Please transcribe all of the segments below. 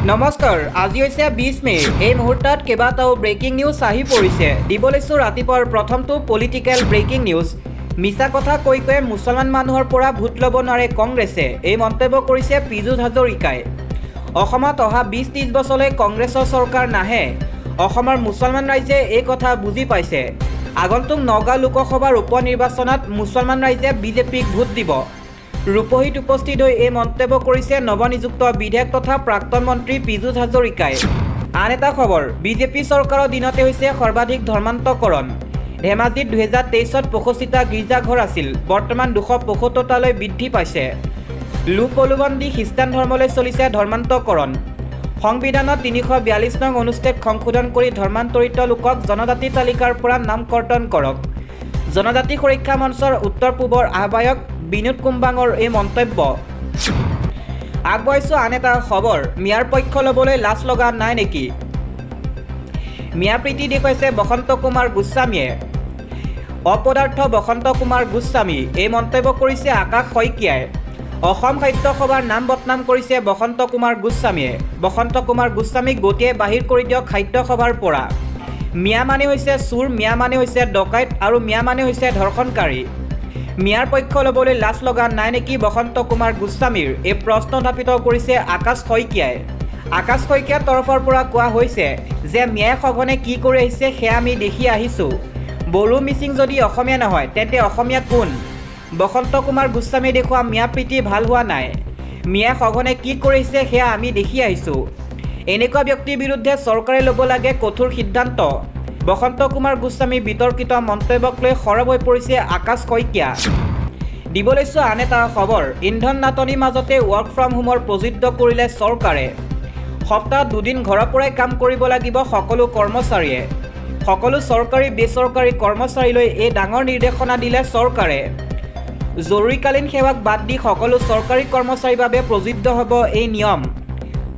নমস্কাৰ, আজি হৈছে 20 মে। এই মুহূৰ্তত কেইবাটাও ব্ৰেকিং নিউজ আহি পৰিছে। দিব লৈছোঁ ৰাতিপুৱাৰ প্ৰথমটো পলিটিকেল ব্ৰেকিং নিউজ। মিছা কথা কৈ কৈ মুছলমান মানুহৰ পৰা ভোট ল'ব নোৱাৰে কংগ্ৰেছে, এই মন্তব্য কৰিছে পীযুষ হাজৰিকাই। অসমত অহা 20-30 বছৰলৈ কংগ্ৰেছৰ চৰকাৰ নাহে। অসমৰ মুছলমান ৰাইজে এই কথা বুজি পাইছে। আগন্তুক নগাঁও লোকসভাৰ উপ নিৰ্বাচনত মুছলমান ৰাইজে বিজেপিক ভোট দিব। ৰূপহীত উপস্থিত হৈ এই মন্তব্য কৰিছে নৱনিযুক্ত বিধায়ক তথা প্ৰাক্তন মন্ত্ৰী পীযুষ হাজৰিকাই। আন এটা খবৰ, বিজেপি চৰকাৰৰ দিনতে হৈছে সৰ্বাধিক ধৰ্মান্তকৰণ। ধেমাজিত 2023-ত 65টা গীৰ্জাঘৰ আছিল, বৰ্তমান 275টালৈ বৃদ্ধি পাইছে। লোক প্ৰলোভন দি খ্ৰীষ্টান ধৰ্মলৈ চলিছে ধৰ্মান্তকৰণ। সংবিধানত 342 নং অনুচ্ছেদ সংশোধন কৰি ধৰ্মান্তৰিত লোকক জনজাতি তালিকাৰ পৰা নাম কৰ্তন কৰক। জনজাতি সুৰক্ষা মঞ্চৰ উত্তৰ পূবৰ আহ্বায়ক বিনোদ কুম্বাঙৰ এই মন্তব্য। আগবঢ়াইছোঁ আন এটা খবৰ, মিয়াৰ পক্ষ ল'বলৈ লাজ লগা নাই নেকি? মিয়াৰ প্ৰীতি দেখুৱাইছে বসন্ত কুমাৰ গোস্বামীয়ে। অপদাৰ্থ বসন্ত কুমাৰ গোস্বামী, এই মন্তব্য কৰিছে আকাশ শইকীয়াই। অসম সাহিত্য সভাৰ নাম বদনাম কৰিছে বসন্ত কুমাৰ গোস্বামীয়ে। বসন্ত কুমাৰ গোস্বামীক গতিয়ে বাহিৰ কৰি দিয়ক সাহিত্য সভাৰ পৰা। মিয়া মানে হৈছে চোৰ, মিয়া মানে হৈছে ডকাইত আৰু মিয়া মানে হৈছে ধৰ্ষণকাৰী। মিয়াৰ পক্ষ ল'বলৈ লাজ লগা নাই নেকি বসন্ত কুমাৰ গোস্বামীৰ, এই প্ৰশ্ন উত্থাপিত কৰিছে আকাশ শইকীয়াই। আকাশ শইকীয়াৰ তৰফৰ পৰা কোৱা হৈছে যে মিয়াই সঘনে কি কৰি আহিছে সেয়া আমি দেখি আহিছোঁ। বড়ো মিচিং যদি অসমীয়া নহয় তেন্তে অসমীয়া কোন? বসন্ত কুমাৰ গোস্বামীয়ে দেখুওৱা মিয়া প্ৰীতি ভাল হোৱা নাই। মিয়াই সঘনে কি কৰি আহিছে সেয়া আমি দেখি আহিছোঁ। এনেকুৱা ব্যক্তিৰ বিৰুদ্ধে চৰকাৰে ল'ব লাগে কঠোৰ সিদ্ধান্ত। বসন্ত কুমাৰ গোস্বামীৰ বিতৰ্কিত মন্তব্যক লৈ সৰব হৈ পৰিছে আকাশ শইকীয়া। দিব লৈছোঁ আন এটা খবৰ, ইন্ধন নাটনিৰ মাজতে ৱৰ্ক ফ্ৰম হোমৰ প্ৰযোজ্য কৰিলে চৰকাৰে। সপ্তাহত 2 দিন ঘৰৰ পৰাই কাম কৰিব লাগিব সকলো কৰ্মচাৰীয়ে। সকলো চৰকাৰী বেচৰকাৰী কৰ্মচাৰীলৈ এই ডাঙৰ নিৰ্দেশনা দিলে চৰকাৰে। জৰুৰীকালীন সেৱাক বাদ দি সকলো চৰকাৰী কৰ্মচাৰীৰ বাবে প্ৰযোজ্য হ'ব এই নিয়ম।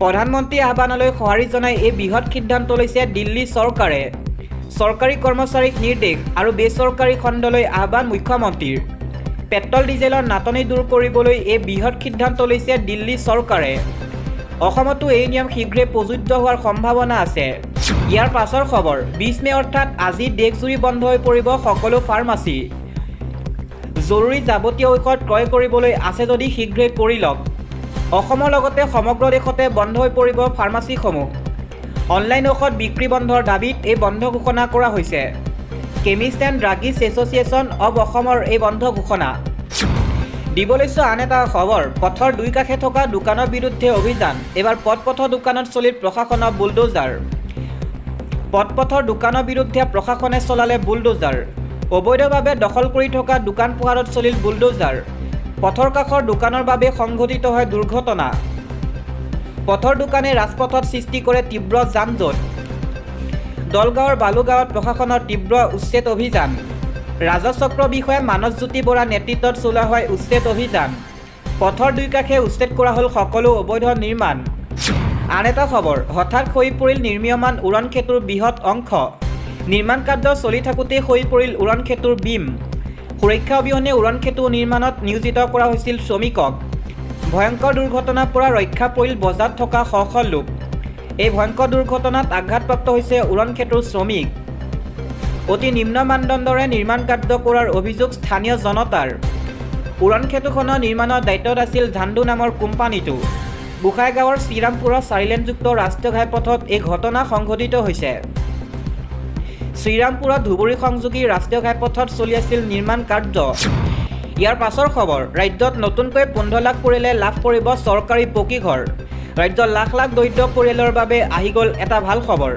প্ৰধানমন্ত্ৰীৰ আহ্বানলৈ সঁহাৰি জনাই এই বৃহৎ সিদ্ধান্ত লৈছে দিল্লী চৰকাৰে। চৰকাৰী কৰ্মচাৰীক নিৰ্দেশ আৰু বেচৰকাৰী খণ্ডলৈ আহ্বান মুখ্যমন্ত্ৰীৰ। পেট্ৰল ডিজেলৰ নাটনি দূৰ কৰিবলৈ এই বৃহৎ সিদ্ধান্ত লৈছে দিল্লী চৰকাৰে। অসমতো এই নিয়ম শীঘ্ৰে প্ৰযোজ্য হোৱাৰ সম্ভাৱনা আছে। ইয়াৰ পাছৰ খবৰ, 20 মে অৰ্থাৎ আজি দেশজুৰি বন্ধ হৈ পৰিব সকলো ফাৰ্মাচী। জৰুৰী যাৱতীয় ঔষধ ক্ৰয় কৰিবলৈ আছে যদি শীঘ্ৰে কৰি লওক। অসমৰ লগতে সমগ্ৰ দেশতে বন্ধ হৈ পৰিব ফাৰ্মাচীসমূহ। অনলাইন ঔষধ বিক্ৰী বন্ধৰ দাবীত এই বন্ধ ঘোষণা কৰা হৈছে। Chemist and druggist association of অসমৰ এই বন্ধ ঘোষণা। দিব লৈছোঁ আন এটা খবৰ, পথৰ দুই কাষে থকা দোকানৰ বিৰুদ্ধে অভিযান। এইবাৰ পথৰ দোকানত চলিল প্ৰশাসনৰ বুলডোজাৰ। পথৰ দোকানৰ বিৰুদ্ধে প্ৰশাসনে চলালে বুলডোজাৰ। অবৈধভাৱে দখল কৰি থকা দোকান পোহাৰত চলিল বুলডোজাৰ। পথৰ কাষৰ দোকানৰ বাবে সংঘটিত হয় দুৰ্ঘটনা। পথৰ দোকানে ৰাজপথত সৃষ্টি কৰে তীব্ৰ যান-জঁট। দলগাঁৱৰ বালুগাঁৱত প্ৰশাসনৰ তীব্ৰ উচ্ছেদ অভিযান। ৰাজচক্ৰ বিষয়া মানসজ্যোতি বৰাৰ নেতৃত্বত চলোৱা হয় উচ্ছেদ অভিযান। পথৰ দুই কাষে উচ্ছেদ কৰা হ'ল সকলো অবৈধ নিৰ্মাণ। আন এটা খবৰ, হঠাৎ হৈ পৰিল নিৰ্মীয়মান উৰণ সেতুৰ বৃহৎ অংশ। নিৰ্মাণ কাৰ্য চলি থাকোঁতেই হৈ পৰিল উৰণ সেতুৰ বীম। সুৰক্ষা অবিহনে উৰণ সেতু নিৰ্মাণত নিয়োজিত কৰা হৈছিল শ্ৰমিকক। ভয়ংকৰ দুৰ্ঘটনাৰ পৰা ৰক্ষা পৰিল বজাৰত থকা শ শ লোক। এই ভয়ংকৰ দুৰ্ঘটনাত আঘাতপ্ৰাপ্ত হৈছে উৰণ সেতুৰ শ্ৰমিক। অতি নিম্ন মানদণ্ডৰে নিৰ্মাণ কাৰ্য কৰাৰ অভিযোগ স্থানীয় জনতাৰ। উৰণ সেতুখনৰ নিৰ্মাণৰ দায়িত্বত আছিল ঝাণ্ডু নামৰ কোম্পানীটো। গোসাইগাঁৱৰ শ্ৰীৰামপুৰৰ 4 লেনযুক্ত ৰাষ্ট্ৰীয় ঘাইপথত এই ঘটনা সংঘটিত হৈছে। শ্ৰীৰামপুৰত ধুবুৰী সংযোগী ৰাষ্ট্ৰীয় ঘাইপথত চলি আছিল নিৰ্মাণ কাৰ্য। ইয়াৰ পাছৰ খবৰ, ৰাজ্যত নতুনকৈ 15 লাখ পৰিয়ালে লাভ কৰিব চৰকাৰী পকীঘৰ। ৰাজ্যৰ লাখ লাখ দৰিদ্ৰ পৰিয়ালৰ বাবে আহি গ'ল এটা ভাল খবৰ।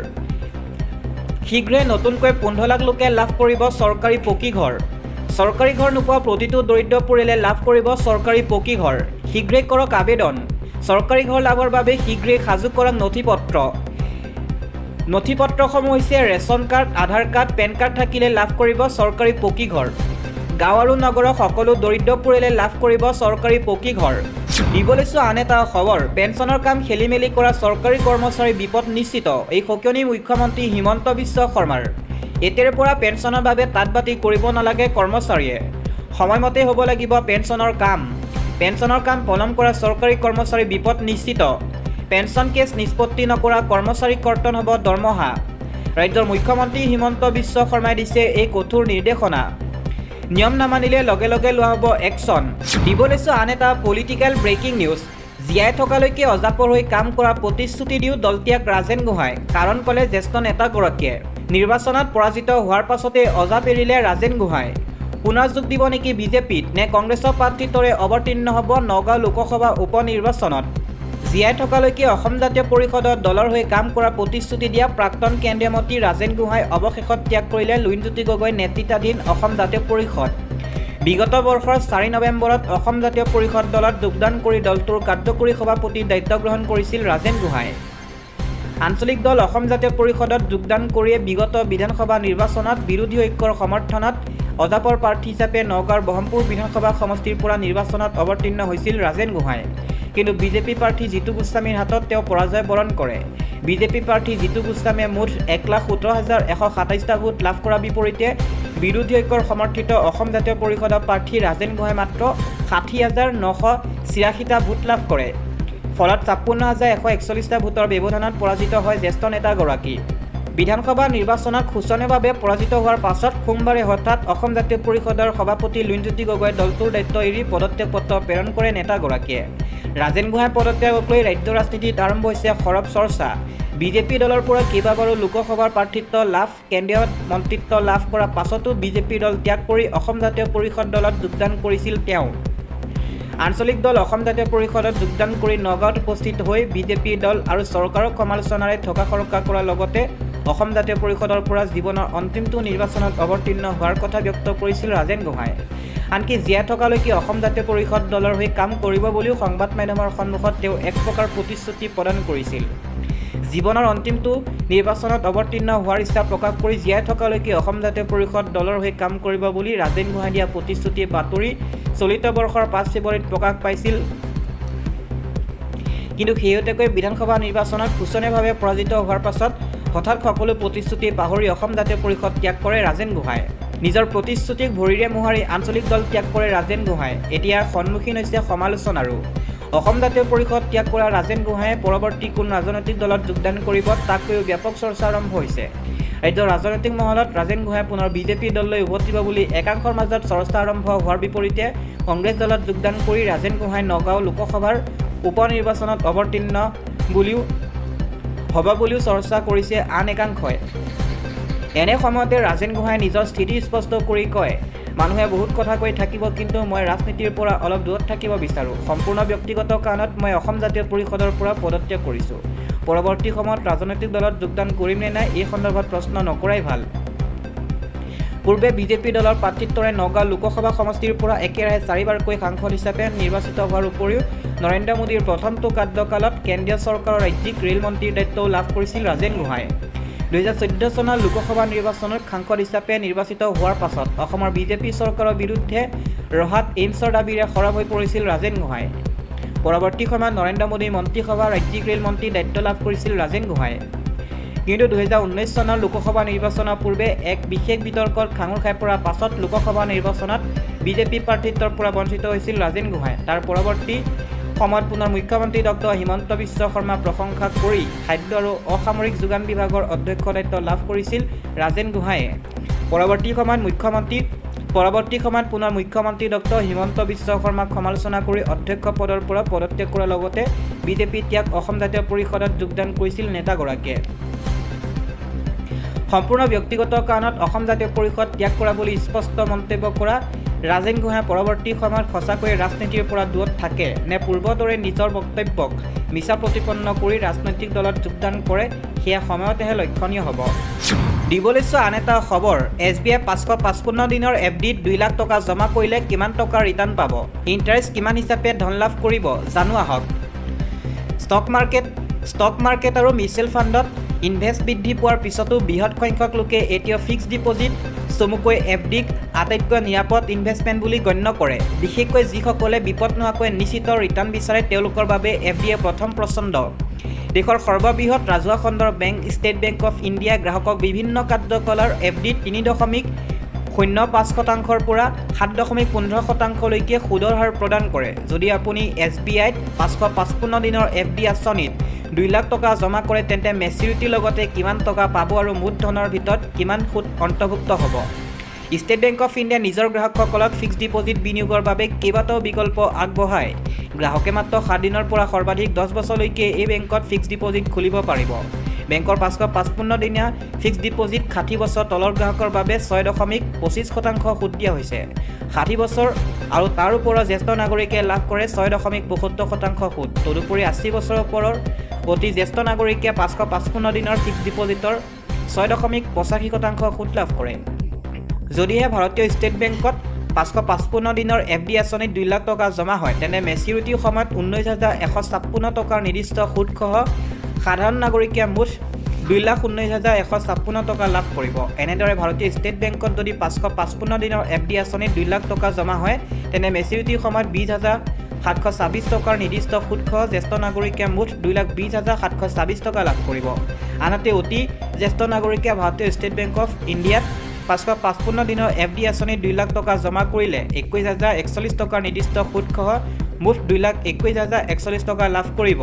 শীঘ্ৰে নতুনকৈ 15 লাখ লোকে লাভ কৰিব চৰকাৰী পকীঘৰ। চৰকাৰী ঘৰ নোপোৱা প্ৰতিটো দৰিদ্ৰ পৰিয়ালে লাভ কৰিব চৰকাৰী পকীঘৰ। শীঘ্ৰে কৰক আবেদন। চৰকাৰী ঘৰ লাভৰ বাবে শীঘ্ৰেই সাজু কৰক নথিপত্ৰ। নথিপত্ৰসমূহ হৈছে ৰেচন কাৰ্ড, আধাৰ কাৰ্ড, পেন কাৰ্ড থাকিলে লাভ কৰিব চৰকাৰী পকীঘৰ। গাঁও আৰু নগৰৰ সকলো দৰিদ্ৰ পৰিয়ালে লাভ কৰিব চৰকাৰী পকীঘৰ। দিব লৈছোঁ আন এটা খবৰ, পেঞ্চনৰ কাম খেলি মেলি কৰা চৰকাৰী কৰ্মচাৰীৰ বিপদ নিশ্চিত। এই সকিয়নি মুখ্যমন্ত্ৰী হিমন্ত বিশ্ব শৰ্মাৰ। এতিয়াৰ পৰা পেঞ্চনৰ বাবে তাঁত বাতি কৰিব নালাগে কৰ্মচাৰীয়ে। সময়মতে হ'ব লাগিব পেঞ্চনৰ কাম। পেঞ্চনৰ কাম পলম কৰা চৰকাৰী কৰ্মচাৰীৰ বিপদ নিশ্চিত। পেঞ্চন কেছ নিষ্পত্তি নকৰা কৰ্মচাৰীক কৰ্তন হ'ব দৰমহা। ৰাজ্যৰ মুখ্যমন্ত্ৰী হিমন্ত বিশ্ব শৰ্মাই দিছে এই কঠোৰ নিৰ্দেশনা। নিয়ম নামানিলে লগে লগে লোৱা হ'ব একশ্যন। দিব লৈছোঁ আন এটা পলিটিকেল ব্ৰেকিং নিউজ। জীয়াই থকালৈকে অজাপৰ হৈ কাম কৰা প্ৰতিশ্ৰুতি দিও দলত্যাগ ৰাজেন গোহাঁই। কাৰণ ক'লে জ্যেষ্ঠ নেতাগৰাকীয়ে। নিৰ্বাচনত পৰাজিত হোৱাৰ পাছতে অজাপ এৰিলে ৰাজেন গোহাঁই। পুনৰ যোগ দিব নেকি বিজেপিত, নে কংগ্ৰেছৰ প্ৰাৰ্থীত্বৰে অৱতীৰ্ণ হ'ব নগাঁও লোকসভা উপ নিৰ্বাচনত? জীয়াই থকালৈকে অসম জাতীয় পৰিষদত দলৰ হৈ কাম কৰাৰ প্ৰতিশ্ৰুতি দিয়া প্ৰাক্তন কেন্দ্ৰীয় মন্ত্ৰী ৰাজেন গোহাঁই অৱশেষত ত্যাগ কৰিলে লুৰিণজ্যোতি গগৈ নেতৃত্বাধীন অসম জাতীয় পৰিষদ। বিগত বৰ্ষৰ 4 নৱেম্বৰত অসম জাতীয় পৰিষদ দলত যোগদান কৰি দলটোৰ কাৰ্যকৰী সভাপতিৰ দায়িত্ব গ্ৰহণ কৰিছিল ৰাজেন গোহাঁই। আঞ্চলিক দল অসম জাতীয় পৰিষদত যোগদান কৰিয়ে বিগত বিধানসভা নিৰ্বাচনত বিৰোধী ঐক্যৰ সমৰ্থনত অজাপৰ প্ৰাৰ্থী হিচাপে নগাঁৱৰ ব্ৰহ্মপুৰ বিধানসভা সমষ্টিৰ পৰা নিৰ্বাচনত অৱতীৰ্ণ হৈছিল ৰাজেন গোহাঁই। কিন্তু বিজেপি প্ৰাৰ্থী জিতু গোস্বামীৰ হাতত তেওঁ পৰাজয় বৰণ কৰে। বিজেপি প্ৰাৰ্থী জিতু গোস্বামীয়ে মুঠ 1,17,127টা ভোট লাভ কৰাৰ বিপৰীতে বিৰোধী ঐক্যৰ সমৰ্থিত অসম জাতীয় পৰিষদৰ প্ৰাৰ্থী ৰাজেন গোহাঁই মাত্ৰ 60,983টা ভোট লাভ কৰে। ফলত 56,141টা ভোটৰ ব্যৱধানত পৰাজিত হয় জ্যেষ্ঠ নেতাগৰাকী। বিধানসভা নিৰ্বাচনত শোচনীয়ভাৱে পৰাজিত হোৱাৰ পাছত সোমবাৰে হঠাৎ অসম জাতীয় পৰিষদৰ সভাপতি লুৰিণজ্যোতি গগৈয়ে দলটোৰ দায়িত্ব এৰি পদত্যাগ পত্ৰ প্ৰেৰণ কৰে নেতাগৰাকীয়ে। ৰাজেন গোহাঁই পদত্যাগক লৈ ৰাজ্য ৰাজনীতিত আৰম্ভ হৈছে সৰব চৰ্চা। বিজেপি দলৰ পৰা কেইবাবাৰো লোকসভাৰ প্ৰাৰ্থিত্ব লাভ, কেন্দ্ৰীয় মন্ত্ৰিত্ব লাভ কৰাৰ পাছতো বিজেপি দল ত্যাগ কৰি অসম জাতীয় পৰিষদ দলত যোগদান কৰিছিল তেওঁ। আঞ্চলিক দল অসম জাতীয় পৰিষদত যোগদান কৰি নগাঁৱত উপস্থিত হৈ বিজেপি দল আৰু চৰকাৰক সমালোচনাৰে থকা সৰকা কৰাৰ লগতে অসম জাতীয় পৰিষদৰ পৰা জীৱনৰ অন্তিমটো নিৰ্বাচনত অৱতীৰ্ণ হোৱাৰ কথা ব্যক্ত কৰিছিল ৰাজেন গোহাঁই। আনকি জীয়াই থকালৈকে অসম জাতীয় পৰিষদ দলৰ হৈ কাম কৰিব বুলিও সংবাদ মাধ্যমৰ সন্মুখত তেওঁ এক প্ৰকাৰ প্ৰতিশ্ৰুতি প্ৰদান কৰিছিল। জীৱনৰ অন্তিমটো নিৰ্বাচনত অৱতীৰ্ণ হোৱাৰ ইচ্ছা প্ৰকাশ কৰি জীয়াই থকালৈকে অসম জাতীয় পৰিষদ দলৰ হৈ কাম কৰিব বুলি ৰাজেন গোহাঁই দিয়া প্ৰতিশ্ৰুতিৰ বাতৰি চলিত বৰ্ষৰ 5 ফেব্ৰুৱাৰীত প্ৰকাশ পাইছিল। কিন্তু শেহতীয়াকৈ বিধানসভা নিৰ্বাচনত শোচনীয়ভাৱে পৰাজিত হোৱাৰ পাছত হঠাৎ সকলো প্ৰতিশ্ৰুতি পাহৰি অসম জাতীয় পৰিষদ ত্যাগ কৰে ৰাজেন গোহাঁই। নিজৰ প্ৰতিশ্ৰুতিক ভৰিৰে মোহাৰি আঞ্চলিক দল ত্যাগ কৰে ৰাজেন গোহাঁই। এতিয়া সন্মুখীন হৈছে সমালোচনাৰো। অসম জাতীয় পৰিষদ ত্যাগ কৰা ৰাজেন গোহাঁয়ে পৰৱৰ্তী কোন ৰাজনৈতিক দলত যোগদান কৰিব তাক লৈও ব্যাপক চৰ্চা আৰম্ভ হৈছে। ৰাজ্যৰ ৰাজনৈতিক মহলত ৰাজেন গোহাঁই পুনৰ বিজেপি দললৈ উভতিব বুলি একাংশৰ মাজত চৰ্চা আৰম্ভ হোৱাৰ বিপৰীতে কংগ্ৰেছ দলত যোগদান কৰি ৰাজেন গোহাঁই নগাঁও লোকসভাৰ উপ নিৰ্বাচনত অৱতীৰ্ণ হ'ব বুলিও চৰ্চা কৰিছে আন একাংশই। এনে সময়তে ৰাজেন গোহাঁই নিজৰ স্থিতি স্পষ্ট কৰি কয়, মানুহে বহুত কথা কৈ থাকিব, কিন্তু মই ৰাজনীতিৰ পৰা অলপ দূৰত থাকিব বিচাৰোঁ। সম্পূৰ্ণ ব্যক্তিগত কাৰণত মই অসম জাতীয় পৰিষদৰ পৰা পদত্যাগ কৰিছোঁ। পৰৱৰ্তী সময়ত ৰাজনৈতিক দলত যোগদান কৰিম নে নাই এই সন্দৰ্ভত প্ৰশ্ন নকৰাই ভাল। পূৰ্বে বিজেপি দলৰ প্ৰাৰ্থিত্বৰে নগাঁও লোকসভা সমষ্টিৰ পৰা একেৰাহে 4বাৰকৈ সাংসদ হিচাপে নিৰ্বাচিত হোৱাৰ উপৰিও নৰেন্দ্ৰ মোদীৰ প্ৰথমটো কাৰ্যকালত কেন্দ্ৰীয় চৰকাৰৰ ৰাজ্যিক ৰেল মন্ত্ৰীৰ দায়িত্বও লাভ কৰিছিল ৰাজেন গোহাঁই। 2014 চনৰ লোকসভা নিৰ্বাচনত সাংসদ হিচাপে নিৰ্বাচিত হোৱাৰ পাছত অসমৰ বিজেপি চৰকাৰৰ বিৰুদ্ধে ৰহাত এইমছৰ দাবীৰে সৰব হৈ পৰিছিল ৰাজেন গোহাঁই। পৰৱৰ্তী সময়ত নৰেন্দ্ৰ মোদীৰ মন্ত্ৰীসভাৰ ৰাজ্যিক ৰেল মন্ত্ৰীৰ দায়িত্ব লাভ কৰিছিল ৰাজেন গোহাঁই। কিন্তু 2019 চনৰ লোকসভা নিৰ্বাচনৰ পূৰ্বে এক বিশেষ বিতৰ্কত খাঙুৰ খাই পৰাৰ পাছত লোকসভা নিৰ্বাচনত বিজেপি প্ৰাৰ্থিত্বৰ পৰা বঞ্চিত হৈছিল ৰাজেন গোহাঁই। তাৰ পৰৱৰ্তী সময়ত পুনৰ মুখ্যমন্ত্ৰী ডক্টৰ হিমন্ত বিশ্ব শৰ্মাৰ প্ৰশংসা কৰি খাদ্য আৰু অসামৰিক যোগান বিভাগৰ অধ্যক্ষ দায়িত্ব লাভ কৰিছিল ৰাজেন গোহাঁইয়ে। পৰৱৰ্তী সময়ত পুনৰ মুখ্যমন্ত্ৰী ডক্টৰ হিমন্ত বিশ্ব শৰ্মাক সমালোচনা কৰি অধ্যক্ষ পদৰ পৰা পদত্যাগ কৰাৰ লগতে বিজেপি ত্যাগ অসম জাতীয় পৰিষদত যোগদান কৰিছিল নেতাগৰাকীয়ে। সম্পূৰ্ণ ব্যক্তিগত কাৰণত অসম জাতীয় পৰিষদ ত্যাগ কৰা বুলি স্পষ্ট মন্তব্য কৰা ৰাজেন গোহাঁই পৰৱৰ্তী সময়ত সঁচাকৈয়ে ৰাজনীতিৰ পৰা দূৰত থাকে নে পূৰ্বৰ দৰে নিজৰ বক্তব্যক মিছা প্ৰতিপন্ন কৰি ৰাজনৈতিক দলত যোগদান কৰে সেয়া সময়তেহে লক্ষণীয় হ'ব। দিবলৈ চোৱা আন এটা খবৰ, SBI 555 দিনৰ FDত 2 লাখ টকা জমা কৰিলে কিমান টকা ৰিটাৰ্ণ পাব, ইণ্টাৰেষ্ট কিমান হিচাপে ধন লাভ কৰিব জানো আহক। ষ্টক মাৰ্কেট আৰু মিউচুৱেল ফাণ্ডত ইনভেষ্ট বৃদ্ধি পোৱাৰ পিছতো বৃহৎ সংখ্যক লোকে এতিয়া ফিক্সড ডিপজিট চমুকৈ FDক আটাইতকৈ নিৰাপদ ইনভেষ্টমেণ্ট বুলি গণ্য কৰে। বিশেষকৈ যিসকলে বিপদ নোহোৱাকৈ নিশ্চিত ৰিটাৰ্ণ বিচাৰে তেওঁলোকৰ বাবে FDয়ে প্ৰথম পছন্দ। দেশৰ সৰ্ববৃহৎ ৰাজহুৱা খণ্ডৰ বেংক ষ্টেট বেংক অফ ইণ্ডিয়াই গ্ৰাহকক বিভিন্ন কাৰ্যকলাৰ FDত 3.05%ৰ পৰা 7.15%লৈকে সুদৰ হাৰ প্ৰদান কৰে। যদি আপুনি SBIত 555 দিনৰ FD আঁচনিত 2 লাখ টকা জমা কৰে তেন্তে মেচিউৰিটিৰ লগতে কিমান টকা পাব আৰু মুঠ ধনৰ ভিতৰত কিমান সুদ অন্তৰ্ভুক্ত হ'ব। ষ্টেট বেংক অফ ইণ্ডিয়া নিজৰ গ্ৰাহকসকলক ফিক্সড ডিপজিট বিনিয়োগৰ বাবে কেইবাটাও বিকল্প আগবঢ়ায়। গ্ৰাহকে মাত্ৰ 7 দিনৰ পৰা সৰ্বাধিক 10 বছৰলৈকে এই বেংকত ফিক্সড ডিপজিট খুলিব পাৰিব। বেংকৰ 555 দিনীয়া ফিক্সড ডিপজিট 60 বছৰ তলৰ গ্ৰাহকৰ বাবে 6.25% সুদ দিয়া হৈছে। 60 বছৰ আৰু তাৰ ওপৰৰ জ্যেষ্ঠ নাগৰিকে লাভ কৰে 6.72% সুদ। তদুপৰি 80 বছৰৰ ওপৰৰ অতি জ্যেষ্ঠ নাগৰিকে 555 দিনৰ ফিক্সড ডিপজিটৰ 6.85% সুদ লাভ কৰে। যদিহে ভাৰতীয় ষ্টেট বেংকত 555 দিনৰ FD আঁচনিত 2 লাখ টকা জমা হয় তেন্তে মেচিউৰিটিৰ সময়ত 19,156 টকাৰ নিৰ্দিষ্ট সুদসহ সাধাৰণ নাগৰিকে মুঠ 2,19,156 টকা লাভ কৰিব। এনেদৰে ভাৰতীয় ষ্টেট বেংকত যদি 555 দিনৰ FD আঁচনিত 2 লাখ টকা জমা হয় তেনে মেচিউৰিটিৰ সময়ত 20,726 টকাৰ নিৰ্দিষ্ট সুদসহ জ্যেষ্ঠ নাগৰিকে মুঠ 2,20,726 টকা লাভ কৰিব। আনহাতে অতি জ্যেষ্ঠ নাগৰিকে ভাৰতীয় ষ্টেট বেংক অফ ইণ্ডিয়াত 555 দিনৰ FD আঁচনিত 2 লাখ টকা জমা কৰিলে 21,041 টকাৰ নিৰ্দিষ্ট সুদসহ মুঠ 2,21,041 টকা লাভ কৰিব।